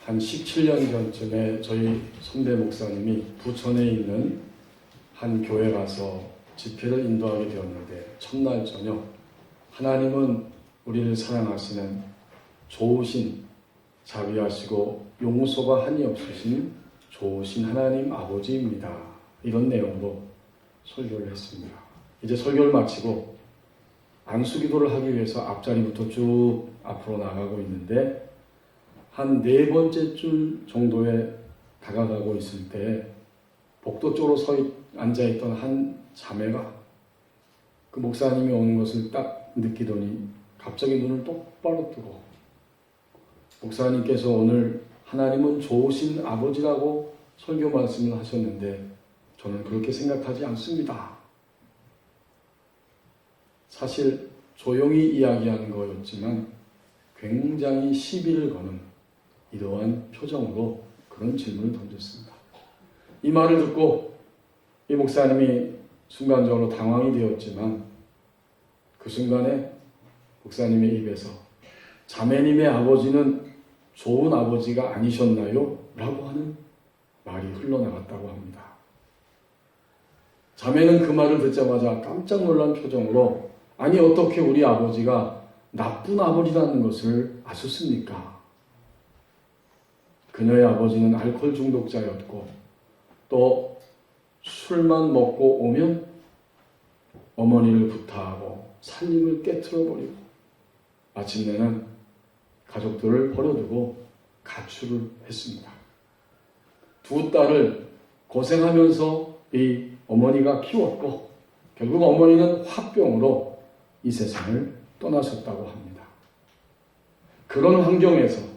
한 17년 전쯤에 저희 선배 목사님이 부천에 있는 한 교회 가서 집회를 인도하게 되었는데, 첫날 저녁 하나님은 우리를 사랑하시는 좋으신, 자비하시고 용서가 한이 없으신 좋으신 하나님 아버지입니다, 이런 내용으로 설교를 했습니다. 이제 설교를 마치고 안수기도를 하기 위해서 앞자리부터 쭉 앞으로 나가고 있는데, 한 4번째 줄 정도에 다가가고 있을 때 복도 쪽으로 앉아있던 한 자매가 그 목사님이 오는 것을 딱 느끼더니 갑자기 눈을 똑바로 뜨고, 목사님께서 오늘 하나님은 좋으신 아버지라고 설교 말씀을 하셨는데 저는 그렇게 생각하지 않습니다. 사실 조용히 이야기하는 거였지만 굉장히 시비를 거는 이러한 표정으로 그런 질문을 던졌습니다. 이 말을 듣고 이 목사님이 순간적으로 당황이 되었지만, 그 순간에 목사님의 입에서 자매님의 아버지는 좋은 아버지가 아니셨나요? 라고 하는 말이 흘러나갔다고 합니다. 자매는 그 말을 듣자마자 깜짝 놀란 표정으로, 아니 어떻게 우리 아버지가 나쁜 아버지라는 것을 아셨습니까? 그녀의 아버지는 알코올 중독자였고, 또 술만 먹고 오면 어머니를 구타하고 살림을 깨트려버리고 마침내는 가족들을 버려두고 가출을 했습니다. 두 딸을 고생하면서 이 어머니가 키웠고, 결국 어머니는 화병으로 이 세상을 떠나셨다고 합니다. 그런 환경에서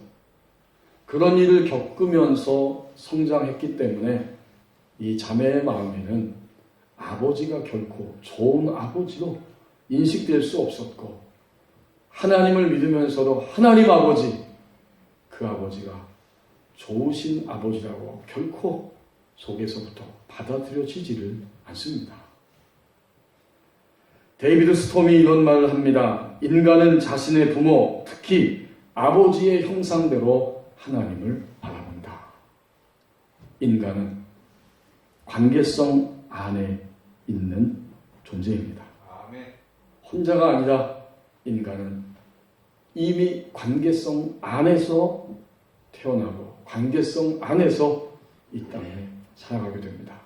그런 일을 겪으면서 성장했기 때문에 이 자매의 마음에는 아버지가 결코 좋은 아버지로 인식될 수 없었고, 하나님을 믿으면서도 하나님 아버지, 그 아버지가 좋으신 아버지라고 결코 속에서부터 받아들여지지를 않습니다. 데이비드 스톰이 이런 말을 합니다. 인간은 자신의 부모, 특히 아버지의 형상대로 하나님을 바라본다. 인간은 관계성 안에 있는 존재입니다. 아멘. 혼자가 아니라 인간은 이미 관계성 안에서 태어나고 관계성 안에서 이 땅에 살아가게 됩니다.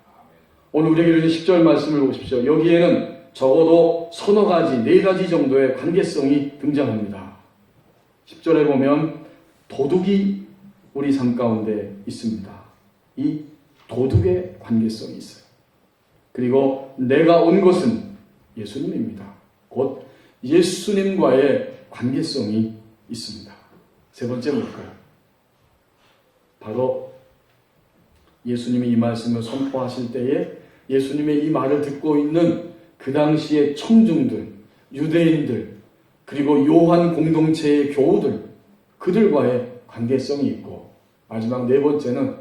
오늘 우리에게 주신 10절 말씀을 보십시오. 여기에는 적어도 서너 가지, 4가지 정도의 관계성이 등장합니다. 10절에 보면 도둑이 우리 삶 가운데 있습니다. 이 도둑의 관계성이 있어요. 그리고 내가 온 것은 예수님입니다. 곧 예수님과의 관계성이 있습니다. 세 번째 뭘까요? 바로 예수님이 이 말씀을 선포하실 때에 예수님의 이 말을 듣고 있는 그 당시의 청중들, 유대인들, 그리고 요한 공동체의 교우들, 그들과의 관계성이 있고, 마지막 4번째는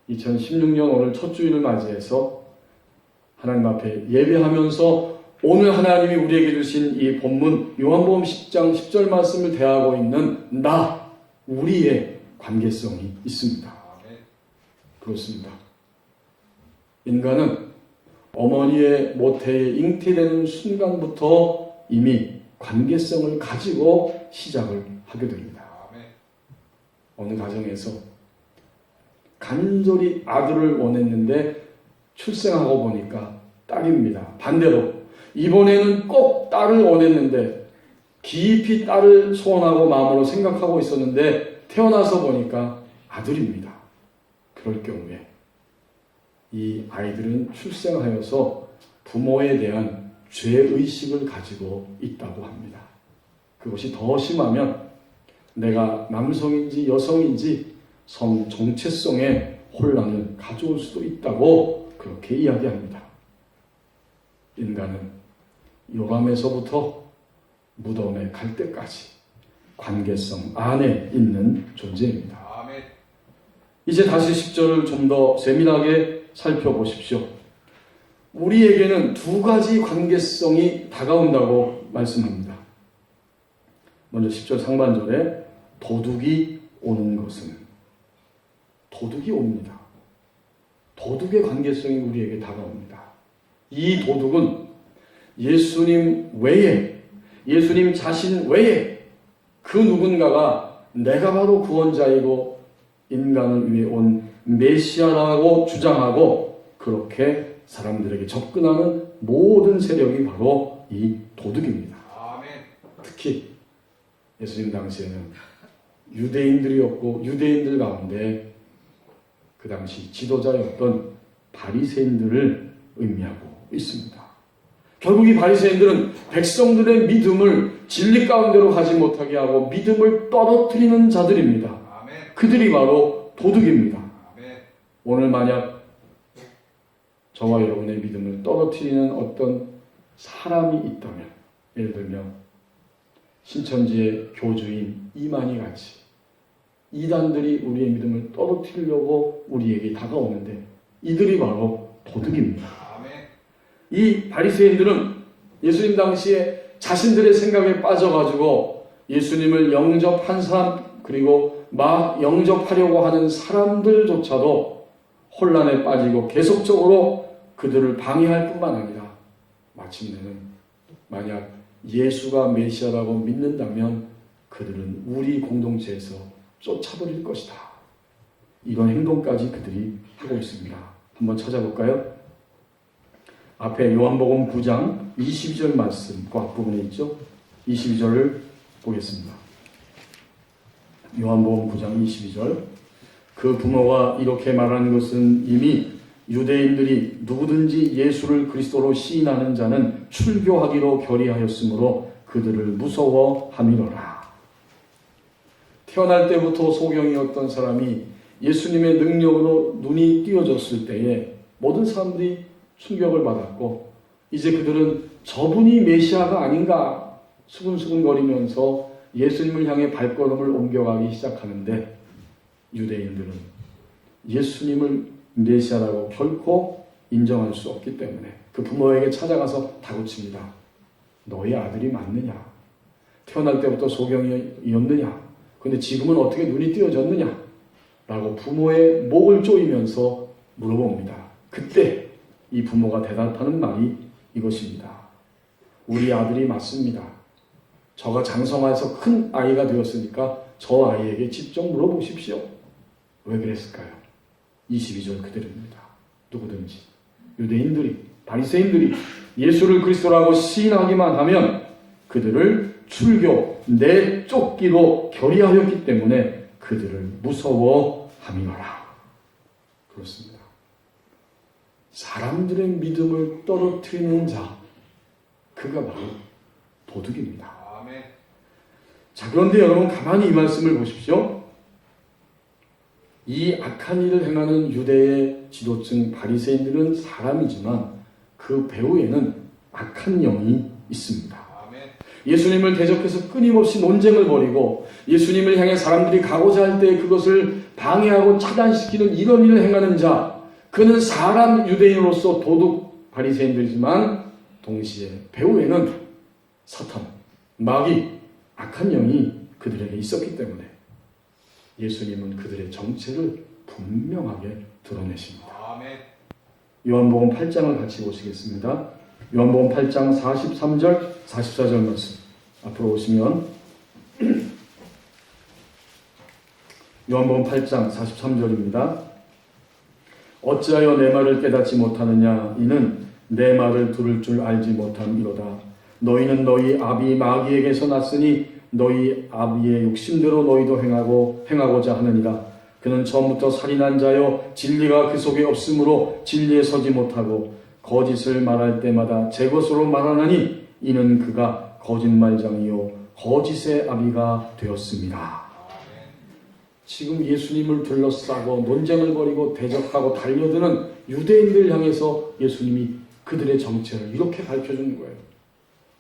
2016년 오늘 첫 주일을 맞이해서 하나님 앞에 예배하면서 오늘 하나님이 우리에게 주신 이 본문 요한복음 10장 10절 말씀을 대하고 있는 우리의 관계성이 있습니다. 그렇습니다. 인간은 어머니의 모태에 잉태되는 순간부터 이미 관계성을 가지고 시작을 하게 됩니다. 어느 가정에서 간절히 아들을 원했는데 출생하고 보니까 딸입니다. 반대로 이번에는 꼭 딸을 원했는데 깊이 딸을 소원하고 마음으로 생각하고 있었는데 태어나서 보니까 아들입니다. 그럴 경우에 이 아이들은 출생하여서 부모에 대한 죄의식을 가지고 있다고 합니다. 그것이 더 심하면 내가 남성인지 여성인지 성 정체성의 혼란을 가져올 수도 있다고 그렇게 이야기합니다. 인간은 요람에서부터 무덤에 갈 때까지 관계성 안에 있는 존재입니다. 아멘. 이제 다시 10절을 좀 더 세밀하게 살펴보십시오. 우리에게는 2가지 관계성이 다가온다고 말씀합니다. 먼저 10절 상반절에 도둑이 오는 것은, 도둑이 옵니다. 도둑의 관계성이 우리에게 다가옵니다. 이 도둑은 예수님 외에, 예수님 자신 외에 그 누군가가 내가 바로 구원자이고 인간을 위해 온 메시아라고 주장하고 그렇게 사람들에게 접근하는 모든 세력이 바로 이 도둑입니다. 아멘. 특히 예수님 당시에는 유대인들이었고 유대인들 가운데 그 당시 지도자였던 바리새인들을 의미하고 있습니다. 결국 이 바리새인들은 백성들의 믿음을 진리 가운데로 가지 못하게 하고 믿음을 떨어뜨리는 자들입니다. 아멘. 그들이 바로 도둑입니다. 아멘. 오늘 만약 저와 여러분의 믿음을 떨어뜨리는 어떤 사람이 있다면, 예를 들면 신천지의 교주인 이만희 같이 이단들이 우리의 믿음을 떨어뜨리려고 우리에게 다가오는데 이들이 바로 도둑입니다. 아멘. 이 바리새인들은 예수님 당시에 자신들의 생각에 빠져가지고 예수님을 영접한 사람 그리고 막 영접하려고 하는 사람들조차도 혼란에 빠지고 계속적으로 그들을 방해할 뿐만 아니라 마침내는 만약 예수가 메시아라고 믿는다면 그들은 우리 공동체에서 쫓아버릴 것이다. 이런 행동까지 그들이 하고 있습니다. 한번 찾아볼까요? 앞에 요한복음 9장 22절 말씀 그 앞부분에 있죠. 22절을 보겠습니다. 요한복음 9장 22절 그 부모가 이렇게 말하는 것은 이미 유대인들이 누구든지 예수를 그리스도로 시인하는 자는 출교하기로 결의하였으므로 그들을 무서워함이로라. 태어날 때부터 소경이었던 사람이 예수님의 능력으로 눈이 띄어졌을 때에 모든 사람들이 충격을 받았고 이제 그들은 저분이 메시아가 아닌가 수근수근거리면서 예수님을 향해 발걸음을 옮겨가기 시작하는데 유대인들은 예수님을 메시아라고 결코 인정할 수 없기 때문에 그 부모에게 찾아가서 다그칩니다. 너희 아들이 맞느냐? 태어날 때부터 소경이었느냐? 근데 지금은 어떻게 눈이 띄어졌느냐? 라고 부모의 목을 조이면서 물어봅니다. 그때 이 부모가 대답하는 말이 이것입니다. 우리 아들이 맞습니다. 저가 장성해서 큰 아이가 되었으니까 저 아이에게 직접 물어보십시오. 왜 그랬을까요? 22절 그대로입니다. 누구든지 유대인들이 바리새인들이 예수를 그리스도라고 시인하기만 하면 그들을 출교 내쫓기로 결의하였기 때문에 그들을 무서워함이라. 그렇습니다. 사람들의 믿음을 떨어뜨리는 자 그가 바로 도둑입니다. 아멘. 자, 그런데 여러분 가만히 이 말씀을 보십시오. 이 악한 일을 행하는 유대의 지도층 바리새인들은 사람이지만 그 배후에는 악한 영이 있습니다. 아멘. 예수님을 대적해서 끊임없이 논쟁을 벌이고 예수님을 향해 사람들이 가고자 할 때 그것을 방해하고 차단시키는 이런 일을 행하는 자 그는 사람 유대인으로서 도둑 바리새인들이지만 동시에 배후에는 사탄, 마귀, 악한 영이 그들에게 있었기 때문에 예수님은 그들의 정체를 분명하게 드러내십니다. 아멘. 요한복음 8장을 같이 보시겠습니다. 요한복음 8장 43절, 44절 말씀 앞으로 오시면 요한복음 8장 43절입니다. 어찌하여 내 말을 깨닫지 못하느냐 이는 내 말을 들을 줄 알지 못함이로다. 너희는 너희 아비 마귀에게서 났으니 너희 아비의 욕심대로 너희도 행하고자 하느니라. 그는 처음부터 살인한 자여 진리가 그 속에 없으므로 진리에 서지 못하고 거짓을 말할 때마다 제 것으로 말하나니 이는 그가 거짓말장이요 거짓의 아비가 되었습니다. 지금 예수님을 둘러싸고 논쟁을 벌이고 대적하고 달려드는 유대인들 향해서 예수님이 그들의 정체를 이렇게 밝혀주는 거예요.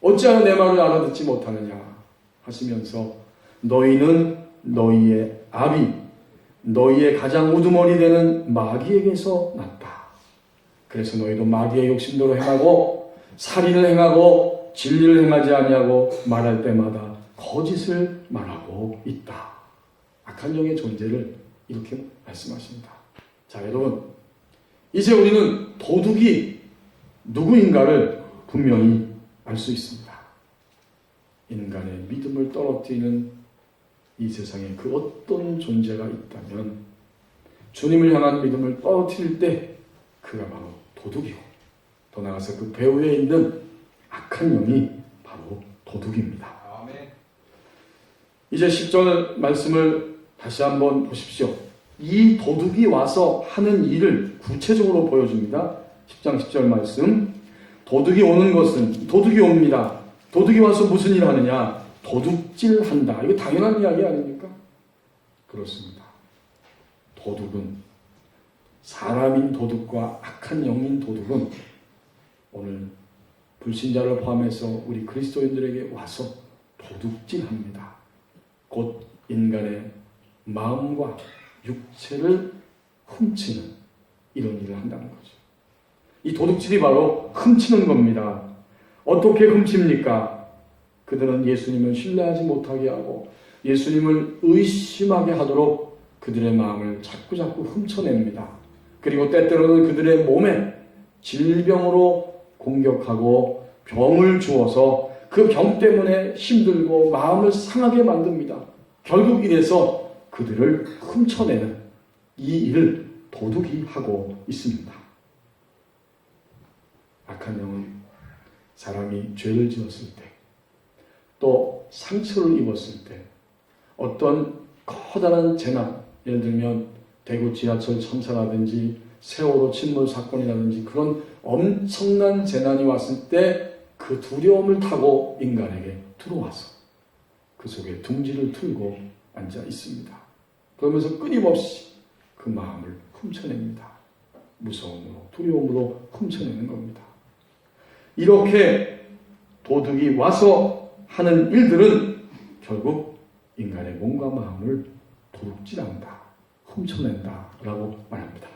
어찌하여 내 말을 알아듣지 못하느냐 하시면서 너희는 너희의 아비, 너희의 가장 우두머리 되는 마귀에게서 났다. 그래서 너희도 마귀의 욕심대로 행하고 살인을 행하고 진리를 행하지 아니하고 말할 때마다 거짓을 말하고 있다. 악한 영의 존재를 이렇게 말씀하십니다. 자, 여러분, 이제 우리는 도둑이 누구인가를 분명히 알 수 있습니다. 인간의 믿음을 떨어뜨리는 이 세상에 그 어떤 존재가 있다면 주님을 향한 믿음을 떨어뜨릴 때 그가 바로 도둑이고, 더 나아가서 그 배후에 있는 악한 영이 바로 도둑입니다. 아멘. 이제 10절 말씀을 다시 한번 보십시오. 이 도둑이 와서 하는 일을 구체적으로 보여줍니다. 10장 10절 말씀. 도둑이 오는 것은, 도둑이 옵니다. 도둑이 와서 무슨 일을 하느냐? 도둑질한다. 이거 당연한 이야기 아닙니까? 그렇습니다. 도둑은, 사람인 도둑과 악한 영인 도둑은 오늘 불신자를 포함해서 우리 그리스도인들에게 와서 도둑질합니다. 곧 인간의 마음과 육체를 훔치는 이런 일을 한다는 거죠. 이 도둑질이 바로 훔치는 겁니다. 어떻게 훔칩니까? 그들은 예수님을 신뢰하지 못하게 하고 예수님을 의심하게 하도록 그들의 마음을 자꾸 훔쳐냅니다. 그리고 때때로는 그들의 몸에 질병으로 공격하고 병을 주어서 그 병 때문에 힘들고 마음을 상하게 만듭니다. 결국 이래서 그들을 훔쳐내는 이 일을 도둑이 하고 있습니다. 악한 영은 사람이 죄를 지었을 때, 또 상처를 입었을 때, 어떤 커다란 재난, 예를 들면 대구 지하철 참사라든지 세월호 침몰 사건이라든지 그런 엄청난 재난이 왔을 때 그 두려움을 타고 인간에게 들어와서 그 속에 둥지를 틀고 앉아 있습니다. 그러면서 끊임없이 그 마음을 훔쳐냅니다. 무서움으로, 두려움으로 훔쳐내는 겁니다. 이렇게 도둑이 와서 하는 일들은 결국 인간의 몸과 마음을 도둑질한다, 훔쳐낸다 라고 말합니다.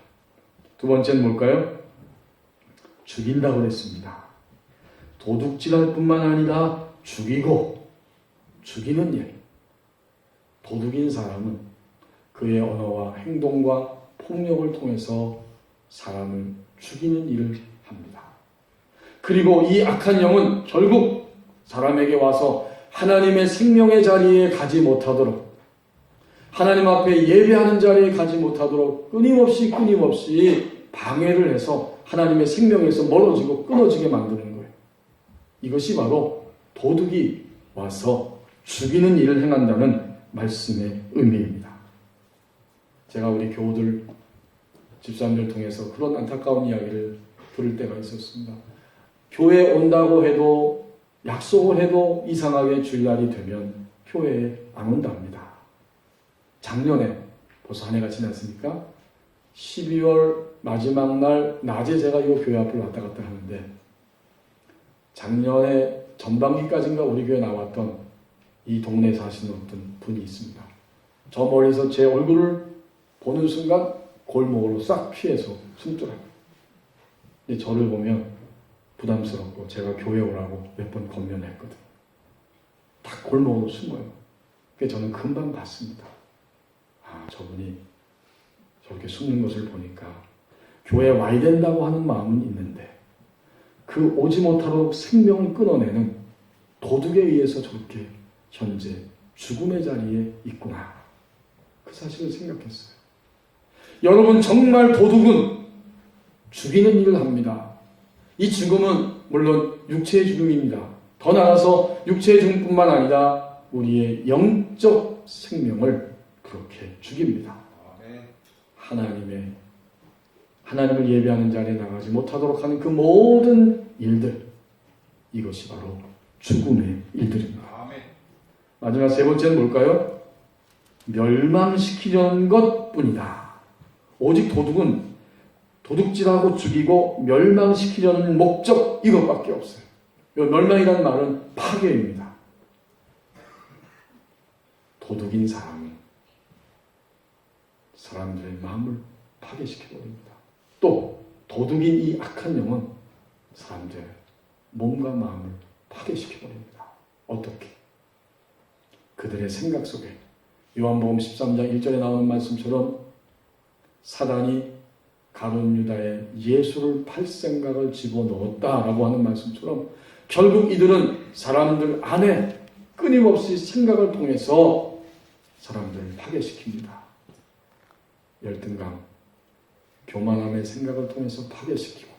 두 번째는 뭘까요? 죽인다고 그랬습니다. 도둑질할 뿐만 아니라 죽이고, 죽이는 일. 도둑인 사람은 그의 언어와 행동과 폭력을 통해서 사람을 죽이는 일을 합니다. 그리고 이 악한 영은 결국 사람에게 와서 하나님의 생명의 자리에 가지 못하도록, 하나님 앞에 예배하는 자리에 가지 못하도록 끊임없이 방해를 해서 하나님의 생명에서 멀어지고 끊어지게 만드는 거예요. 이것이 바로 도둑이 와서 죽이는 일을 행한다는 말씀의 의미입니다. 제가 우리 교우들, 집사님들 통해서 그런 안타까운 이야기를 들을 때가 있었습니다. 교회 온다고 해도, 약속을 해도 이상하게 주일날이 되면 교회에 안 온답니다. 작년에, 벌써 한 해가 지났으니까 12월 마지막 날 낮에 제가 이 교회 앞을 왔다 갔다 하는데, 작년에 전반기까지인가 우리 교회 나왔던 이 동네에 사시는 어떤 분이 있습니다. 저 멀리서 제 얼굴을 보는 순간 골목으로 싹 피해서 숨더라고요. 저를 보면 부담스럽고 제가 교회 오라고 몇 번 권면했거든요. 다 골목으로 숨어요. 그래서 저는 금방 봤습니다. 아, 저분이 저렇게 숨는 것을 보니까 교회에 와야 된다고 하는 마음은 있는데 그 오지 못하도록 생명을 끊어내는 도둑에 의해서 저렇게 현재 죽음의 자리에 있구나. 그 사실을 생각했어요. 여러분, 정말 도둑은 죽이는 일을 합니다. 이 죽음은 물론 육체의 죽음입니다. 더 나아가서 육체의 죽음뿐만 아니라 우리의 영적 생명을 그렇게 죽입니다. 하나님을 예배하는 자리에 나가지 못하도록 하는 그 모든 일들, 이것이 바로 죽음의 일들입니다. 마지막 세 번째는 뭘까요? 멸망시키려는 것뿐이다. 오직 도둑은 도둑질하고 죽이고 멸망시키려는 목적, 이것밖에 없어요. 멸망이라는 말은 파괴입니다. 도둑인 사람은 사람들의 마음을 파괴시켜버립니다. 또 도둑인 이 악한 영은 사람들의 몸과 마음을 파괴시켜버립니다. 어떻게? 그들의 생각 속에 요한복음 13장 1절에 나오는 말씀처럼 사단이 가룟 유다에 예수를 팔 생각을 집어넣었다라고 하는 말씀처럼 결국 이들은 사람들 안에 끊임없이 생각을 통해서 사람들을 파괴시킵니다. 열등감, 교만함의 생각을 통해서 파괴시키고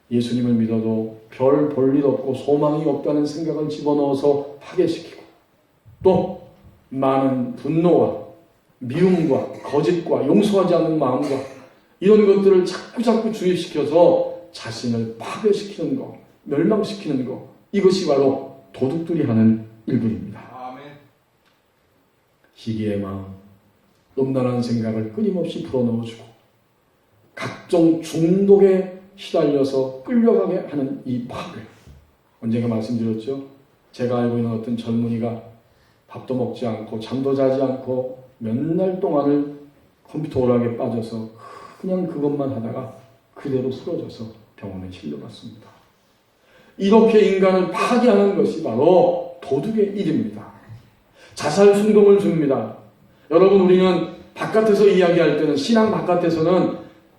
예수님을 믿어도 별 볼 일 없고 소망이 없다는 생각을 집어넣어서 파괴시키고 또 많은 분노와 미움과 거짓과 용서하지 않는 마음과 이런 것들을 자꾸 주입시켜서 자신을 파괴시키는 것, 멸망시키는 것, 이것이 바로 도둑들이 하는 일들입니다. 아멘. 시기의 마음, 음란한 생각을 끊임없이 불어넣어주고 각종 중독에 시달려서 끌려가게 하는 이 파괴. 언젠가 말씀드렸죠. 제가 알고 있는 어떤 젊은이가 밥도 먹지 않고 잠도 자지 않고 몇 날 동안을 컴퓨터 오락에 빠져서 그냥 그것만 하다가 그대로 쓰러져서 병원에 실려갔습니다. 이렇게 인간을 파괴하는 것이 바로 도둑의 일입니다. 자살 충동을 줍니다. 여러분, 우리는 바깥에서 이야기할 때는, 신앙 바깥에서는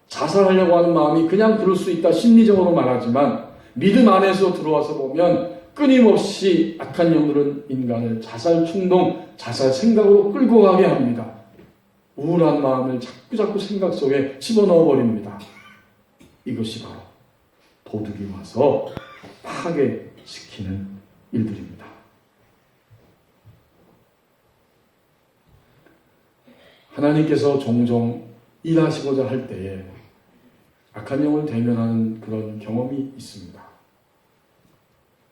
자살하려고 하는 마음이 그냥 그럴 수 있다 심리적으로 말하지만 믿음 안에서 들어와서 보면 끊임없이 악한 영들은 인간을 자살 충동, 자살 생각으로 끌고 가게 합니다. 우울한 마음을 자꾸 생각 속에 집어넣어 버립니다. 이것이 바로 도둑이 와서 파괴시키는 일들입니다. 하나님께서 종종 일하시고자 할 때에 악한 영을 대면하는 그런 경험이 있습니다.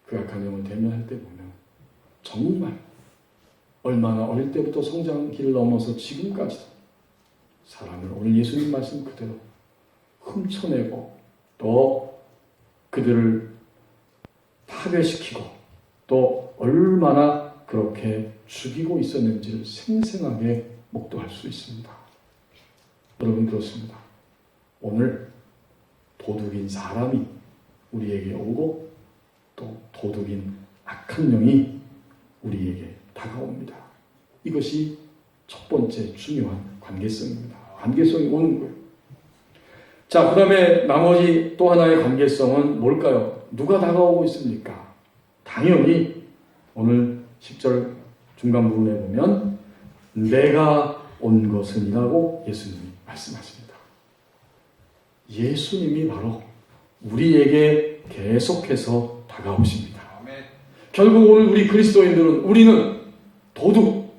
그 악한 영을 대면할 때 보면 정말 얼마나 어릴 때부터 성장기를 넘어서 지금까지도 사람을 오늘 예수님 말씀 그대로 훔쳐내고 또 그들을 파괴시키고 또 얼마나 그렇게 죽이고 있었는지를 생생하게 목도할 수 있습니다. 여러분, 그렇습니다. 오늘 도둑인 사람이 우리에게 오고 또 도둑인 악한 영이 우리에게 다가옵니다. 이것이 첫 번째 중요한 관계성입니다. 관계성이 오는 거예요. 자, 그 다음에 나머지 또 하나의 관계성은 뭘까요? 누가 다가오고 있습니까? 당연히 오늘 10절 중간 부분에 보면 내가 온 것은이라고 예수님이 말씀하십니다. 예수님이 바로 우리에게 계속해서 다가오십니다. 아멘. 결국 오늘 우리 그리스도인들은 우리는 도둑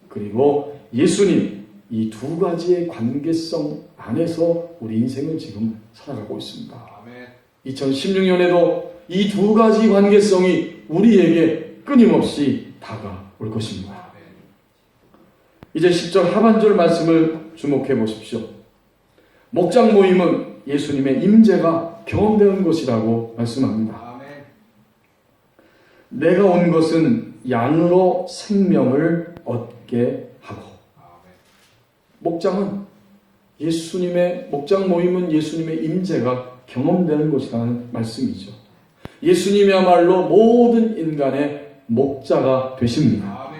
그리고 예수님 이 두 가지의 관계성 안에서 우리 인생을 지금 살아가고 있습니다. 아멘. 2016년에도 이 두 가지 관계성이 우리에게 끊임없이 다가올 것입니다. 아멘. 이제 10절 하반절 말씀을 주목해 보십시오. 목장 모임은 예수님의 임재가 경험되는 것이라고 말씀합니다. 아멘. 내가 온 것은 양으로 생명을 얻게 하고. 아멘. 목장 모임은 예수님의 임재가 경험되는 것이라는 말씀이죠. 예수님이야말로 모든 인간의 목자가 되십니다. 아멘.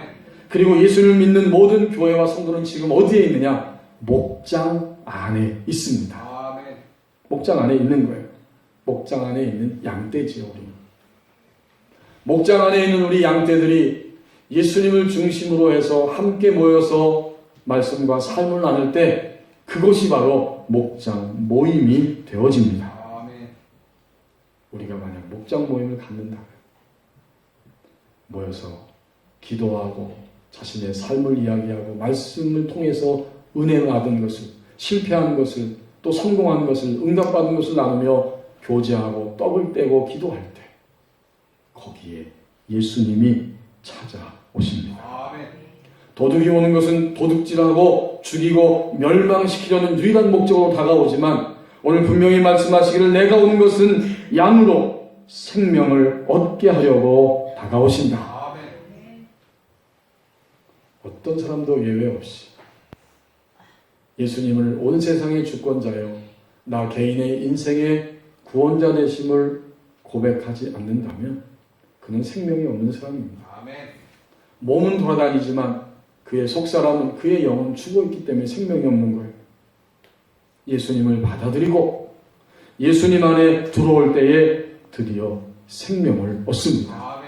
그리고 예수님을 믿는 모든 교회와 성도는 지금 어디에 있느냐? 목장 안에 있습니다. 아멘. 목장 안에 있는 거예요. 목장 안에 있는 양떼지요, 우리. 목장 안에 있는 우리 양떼들이 예수님을 중심으로 해서 함께 모여서 말씀과 삶을 나눌 때 그것이 바로 목장 모임이 되어집니다. 아멘. 우리가 만약 목장 모임을 갖는다면 모여서 기도하고 자신의 삶을 이야기하고 말씀을 통해서 은혜를 받은 것을, 실패한 것을, 또 성공한 것을, 응답받은 것을 나누며 교제하고 떡을 떼고 기도할 때 거기에 예수님이 찾아오십니다. 아멘. 도둑이 오는 것은 도둑질하고 죽이고 멸망시키려는 유일한 목적으로 다가오지만 오늘 분명히 말씀하시기를 내가 온 것은 양으로 생명을 얻게 하려고 다가오신다. 아멘. 어떤 사람도 예외 없이 예수님을 온 세상의 주권자여 나 개인의 인생의 구원자 되심을 고백하지 않는다면 그는 생명이 없는 사람입니다. 아멘. 몸은 돌아다니지만 그의 속사람은, 그의 영은 죽어 있기 때문에 생명이 없는 거예요. 예수님을 받아들이고 예수님 안에 들어올 때에 드디어 생명을 얻습니다.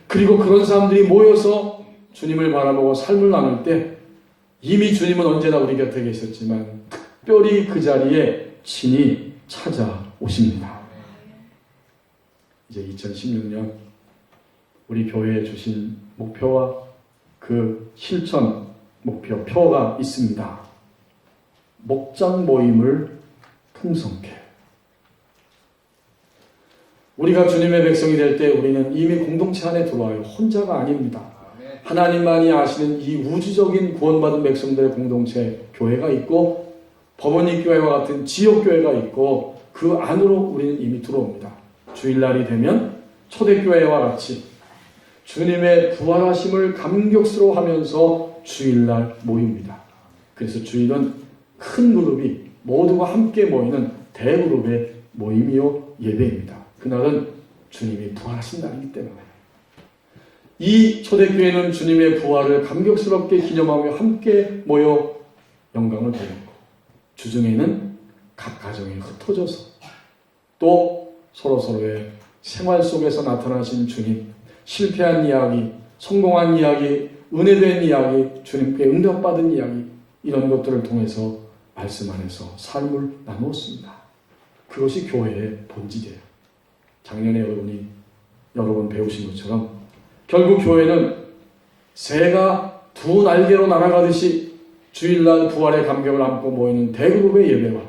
그리고 그런 사람들이 모여서 주님을 바라보고 삶을 나눌 때 이미 주님은 언제나 우리 곁에 계셨지만 특별히 그 자리에 친히 찾아오십니다. 이제 2016년 우리 교회에 주신 목표와 그 실천 목표가 있습니다. 목장 모임을 풍성케. 우리가 주님의 백성이 될 때 우리는 이미 공동체 안에 들어와요. 혼자가 아닙니다. 하나님만이 아시는 이 우주적인 구원받은 백성들의 공동체, 교회가 있고 법원리 교회와 같은 지역교회가 있고 그 안으로 우리는 이미 들어옵니다. 주일날이 되면 초대교회와 같이 주님의 부활하심을 감격스러워하면서 주일날 모입니다. 그래서 주일은 큰 그룹이 모두가 함께 모이는 대그룹의 모임이요 예배입니다. 그날은 주님이 부활하신 날이기 때문에 이 초대교회는 주님의 부활을 감격스럽게 기념하며 함께 모여 영광을 돌렸고 주중에는 각 가정에 흩어져서 또 서로서로의 생활 속에서 나타나신 주님, 실패한 이야기, 성공한 이야기, 은혜된 이야기, 주님께 응답받은 이야기, 이런 것들을 통해서 말씀 안에서 삶을 나누었습니다. 그것이 교회의 본질이에요. 작년에 여러분 배우신 것처럼 결국 교회는 새가 두 날개로 날아가듯이 주일날 부활의 감격을 안고 모이는 대그룹의 예배와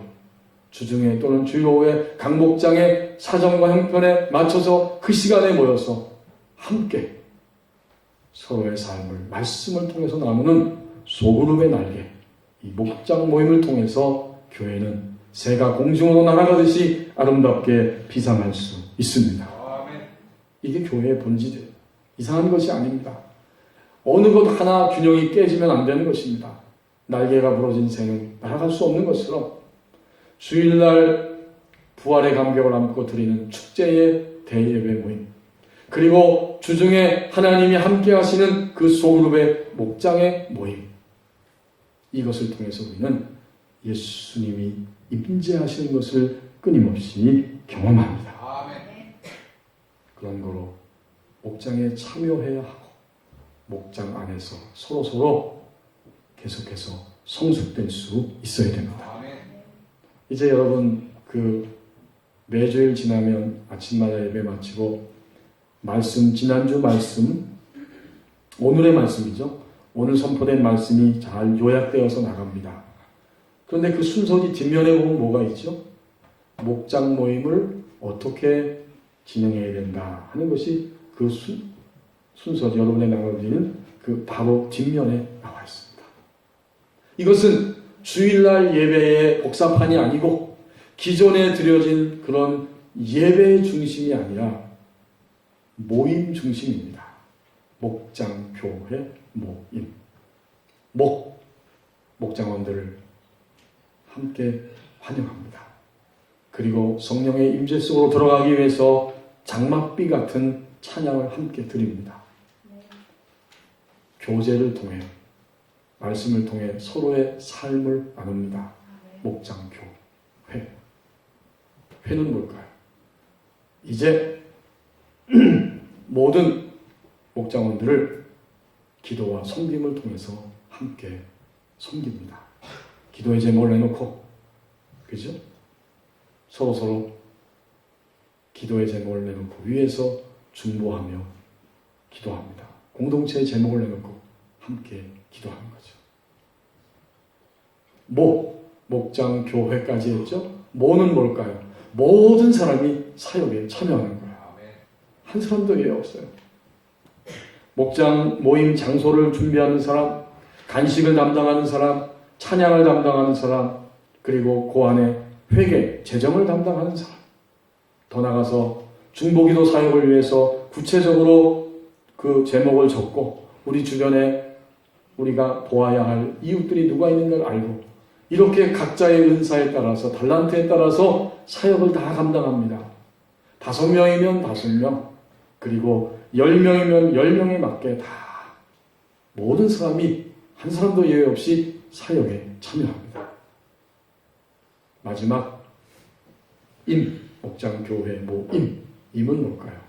주중에 또는 주일 오후에 각 목장의 사정과 형편에 맞춰서 그 시간에 모여서 함께 서로의 삶을 말씀을 통해서 나누는 소그룹의 날개, 이 목장 모임을 통해서 교회는 새가 공중으로 날아가듯이 아름답게 비상할 수 있습니다. 이게 교회의 본질이에요. 이상한 것이 아닙니다. 어느 것 하나 균형이 깨지면 안 되는 것입니다. 날개가 부러진 새는 날아갈 수 없는 것처럼 주일날 부활의 감격을 안고 드리는 축제의 대예배 모임, 그리고 주중에 하나님이 함께 하시는 그 소그룹의 목장의 모임, 이것을 통해서 우리는 예수님이 임재하시는 것을 끊임없이 경험합니다. 그런 거로 목장에 참여해야 하고 목장 안에서 서로서로 계속해서 성숙될 수 있어야 됩니다. 이제 여러분 매주일 지나면 아침마다 예배 마치고 지난주 말씀, 오늘의 말씀이죠. 오늘 선포된 말씀이 잘 요약되어서 나갑니다. 그런데 그 순서지 뒷면에 보면 뭐가 있죠? 목장 모임을 어떻게 진행해야 된다 하는 것이 그 순서지 여러분의 나눠드리는 바로 뒷면에 나와 있습니다. 이것은 주일날 예배의 복사판이 아니고 기존에 드려진 그런 예배의 중심이 아니라 모임 중심입니다. 목장 교회 모임. 목장원들을 함께 환영합니다. 그리고 성령의 임재 속으로 들어가기 위해서 장막비 같은 찬양을 함께 드립니다. 교제를 통해 말씀을 통해 서로의 삶을 나눕니다. 목장교 회. 회는 뭘까요? 이제 모든 목장원들을 기도와 섬김을 통해서 함께 섬깁니다. 기도의 제목을 내놓고, 그죠? 서로서로 기도의 제목을 내놓고 위에서 중보하며 기도합니다. 공동체의 제목을 내놓고 함께 기도하는 거죠. 목장교회까지 했죠? 모는 뭘까요? 모든 사람이 사역에 참여하는 거예요. 한 사람도 예 없어요. 목장 모임 장소를 준비하는 사람, 간식을 담당하는 사람, 찬양을 담당하는 사람, 그리고 그 안에 회계, 재정을 담당하는 사람, 더 나가서 중보기도 사역을 위해서 구체적으로 그 제목을 적고 우리 주변에 우리가 도와야 할 이웃들이 누가 있는가를 알고 이렇게 각자의 은사에 따라서 달란트에 따라서 사역을 다 감당합니다. 5명이면 5명, 그리고 10명이면 10명에 맞게 다 모든 사람이 한 사람도 예외 없이 사역에 참여합니다. 마지막 목장교회 모임. 임은 뭘까요?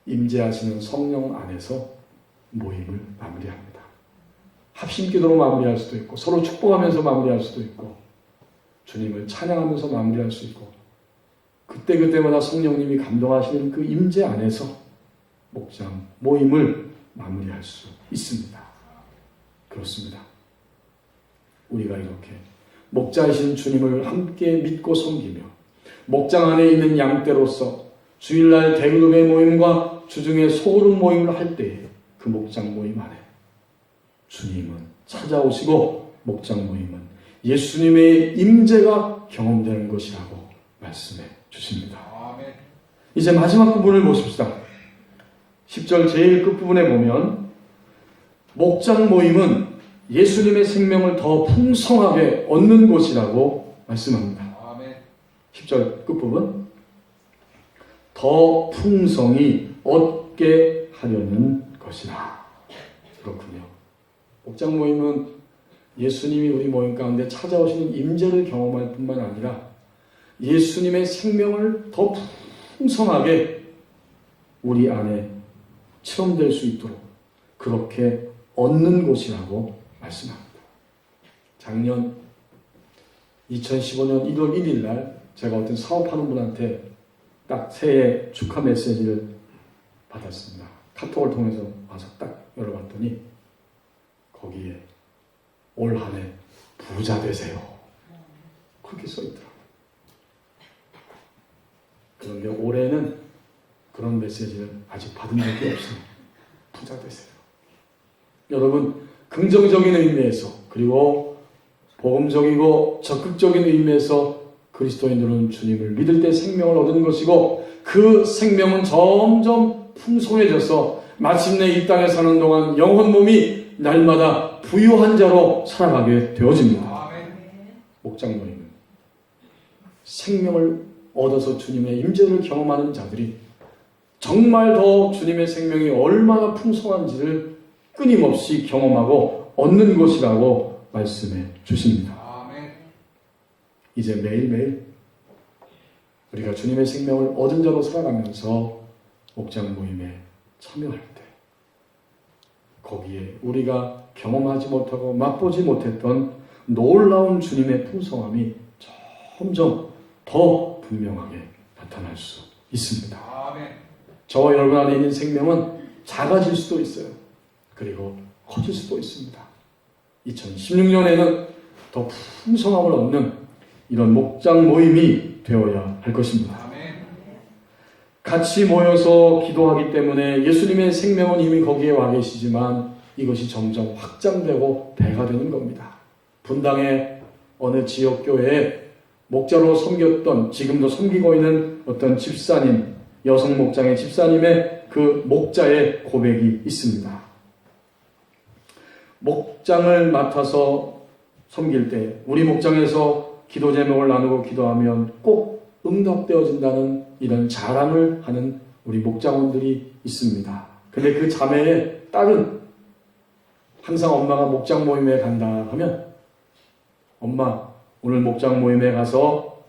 임재하시는 성령 안에서 모임을 마무리합니다. 합심기도로 마무리할 수도 있고, 서로 축복하면서 마무리할 수도 있고, 주님을 찬양하면서 마무리할 수 있고, 그때그때마다 성령님이 감동하시는 그 임재 안에서 목장 모임을 마무리할 수 있습니다. 그렇습니다. 우리가 이렇게 목자이신 주님을 함께 믿고 섬기며 목장 안에 있는 양떼로서 주일날 대그룹의 모임과 주중에 소그룹 모임을 할 때에 그 목장 모임 안에 주님은 찾아오시고 목장 모임은 예수님의 임재가 경험되는 것이라고 말씀해 주십니다. 아멘. 이제 마지막 부분을 보십시다. 10절 제일 끝부분에 보면 목장 모임은 예수님의 생명을 더 풍성하게 얻는 곳이라고 말씀합니다. 아멘. 10절 끝부분 더 풍성히 얻게 하려는 것이라. 그렇군요. 목장 모임은 예수님이 우리 모임 가운데 찾아오시는 임재를 경험할 뿐만 아니라 예수님의 생명을 더 풍성하게 우리 안에 체험될 수 있도록 그렇게 얻는 곳이라고 말씀합니다. 작년 2015년 1월 1일 날 제가 어떤 사업하는 분한테 딱 새해 축하 메시지를 받았습니다. 카톡을 통해서 와서 딱 열어봤더니 거기에 올 한 해 부자 되세요. 그렇게 써있더라고요. 그런데 올해는 그런 메시지를 아직 받은 적이 없어요. 부자 되세요. 여러분, 긍정적인 의미에서 그리고 복음적이고 적극적인 의미에서 그리스도인들은 주님을 믿을 때 생명을 얻는 것이고 그 생명은 점점 풍성해져서 마침내 이 땅에 사는 동안 영혼 몸이 날마다 부유한 자로 살아가게 되어집니다. 목장 모임은 생명을 얻어서 주님의 임재를 경험하는 자들이 정말 더 주님의 생명이 얼마나 풍성한지를 끊임없이 경험하고 얻는 것이라고 말씀해 주십니다. 이제 매일매일 우리가 주님의 생명을 얻은 자로 살아가면서 목장 모임에 참여할 때 거기에 우리가 경험하지 못하고 맛보지 못했던 놀라운 주님의 풍성함이 점점 더 분명하게 나타날 수 있습니다. 저와 여러분 안에 있는 생명은 작아질 수도 있어요. 그리고 커질 수도 있습니다. 2016년에는 더 풍성함을 얻는 이런 목장 모임이 되어야 할 것입니다. 같이 모여서 기도하기 때문에 예수님의 생명은 이미 거기에 와 계시지만 이것이 점점 확장되고 배가 되는 겁니다. 분당의 어느 지역교회에 목자로 섬겼던 지금도 섬기고 있는 어떤 집사님, 여성 목장의 집사님의 그 목자의 고백이 있습니다. 목장을 맡아서 섬길 때 우리 목장에서 기도 제목을 나누고 기도하면 꼭 응답되어진다는 이런 자랑을 하는 우리 목장원들이 있습니다. 근데 그 자매의 딸은 항상 엄마가 목장 모임에 간다 하면 엄마 오늘 목장 모임에 가서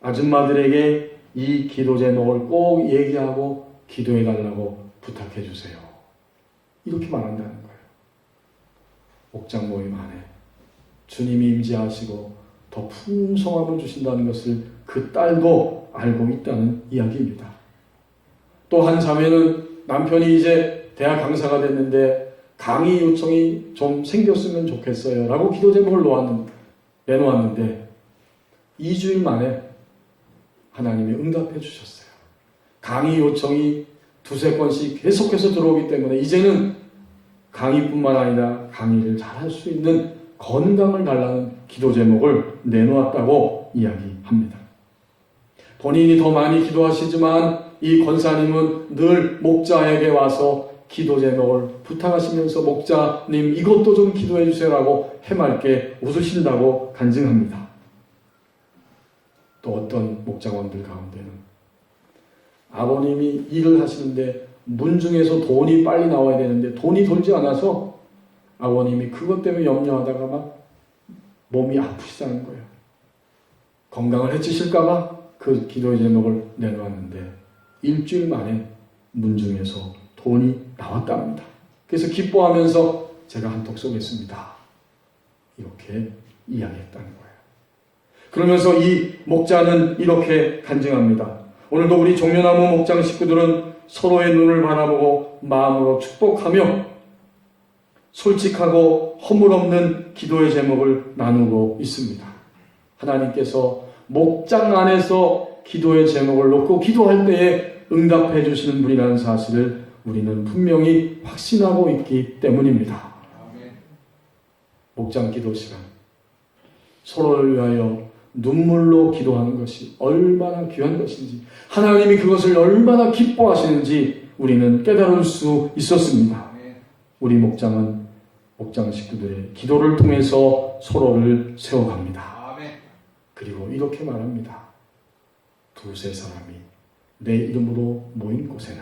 아줌마들에게 이 기도 제목을 꼭 얘기하고 기도해 달라고 부탁해 주세요. 이렇게 말한다는 거예요. 목장 모임 안에 주님이 임재하시고 더 풍성함을 주신다는 것을 그 딸도 알고 있다는 이야기입니다. 또 한 자매는 남편이 이제 대학 강사가 됐는데 강의 요청이 좀 생겼으면 좋겠어요 라고 기도 제목을 내놓았는데 2주일 만에 하나님이 응답해 주셨어요. 강의 요청이 두세 건씩 계속해서 들어오기 때문에 이제는 강의뿐만 아니라 강의를 잘할 수 있는 건강을 달라는 기도 제목을 내놓았다고 이야기합니다. 본인이 더 많이 기도하시지만 이 권사님은 늘 목자에게 와서 기도 제목을 부탁하시면서 목자님 이것도 좀 기도해 주세요라고 해맑게 웃으신다고 간증합니다. 또 어떤 목장원들 가운데는 아버님이 일을 하시는데 문중에서 돈이 빨리 나와야 되는데 돈이 돌지 않아서 아버님이 그것 때문에 염려하다가 막 몸이 아프시다는 거예요. 건강을 해치실까봐 그 기도의 제목을 내놓았는데 일주일 만에 문중에서 돈이 나왔답니다. 그래서 기뻐하면서 제가 한턱 쏘겠습니다. 이렇게 이야기했다는 거예요. 그러면서 이 목자는 이렇게 간증합니다. 오늘도 우리 종려나무 목장 식구들은 서로의 눈을 바라보고 마음으로 축복하며 솔직하고 허물없는 기도의 제목을 나누고 있습니다. 하나님께서 목장 안에서 기도의 제목을 놓고 기도할 때에 응답해 주시는 분이라는 사실을 우리는 분명히 확신하고 있기 때문입니다. 목장 기도 시간, 서로를 위하여 눈물로 기도하는 것이 얼마나 귀한 것인지, 하나님이 그것을 얼마나 기뻐하시는지 우리는 깨달을 수 있었습니다. 우리 목장은 목장 식구들의 기도를 통해서 서로를 세워갑니다. 그리고 이렇게 말합니다. 두세 사람이 내 이름으로 모인 곳에는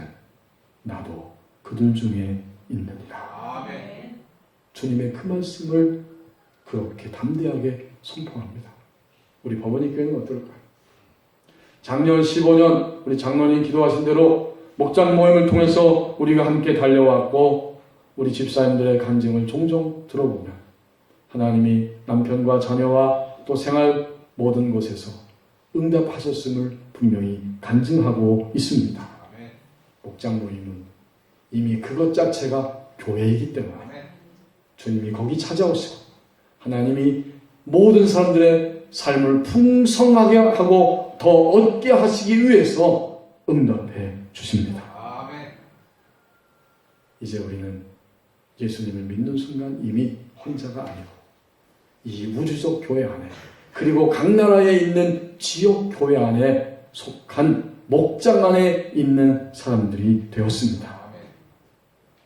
나도 그들 중에 있느니라. 주님의 그 말씀을 그렇게 담대하게 선포합니다. 우리 법원이 교회는 어떨까요? 작년 15년 우리 장로님 기도하신 대로 목장 모임을 통해서 우리가 함께 달려왔고 우리 집사님들의 간증을 종종 들어보면 하나님이 남편과 자녀와 또 생활 모든 곳에서 응답하셨음을 분명히 간증하고 있습니다. 목장 모임은 이미 그것 자체가 교회이기 때문에 주님이 거기 찾아오시고 하나님이 모든 사람들의 삶을 풍성하게 하고 더 얻게 하시기 위해서 응답해 주십니다. 이제 우리는 예수님을 믿는 순간 이미 혼자가 아니고 이 우주적 교회 안에 그리고 각 나라에 있는 지역 교회 안에 속한 목장 안에 있는 사람들이 되었습니다.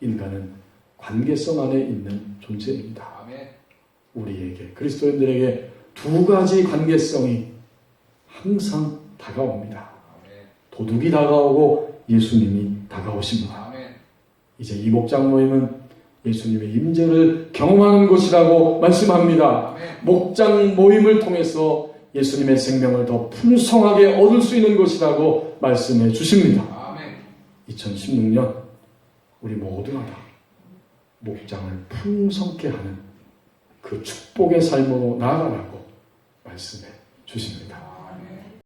인간은 관계성 안에 있는 존재입니다. 우리에게 그리스도인들에게 두 가지 관계성이 항상 다가옵니다. 도둑이 다가오고 예수님이 다가오십니다. 이제 이 목장 모임은 예수님의 임재를 경험하는 곳이라고 말씀합니다. 목장 모임을 통해서 예수님의 생명을 더 풍성하게 얻을 수 있는 곳이라고 말씀해 주십니다. 2016년 우리 모두가 다 목장을 풍성케 하는 그 축복의 삶으로 나아가라고 말씀해 주십니다.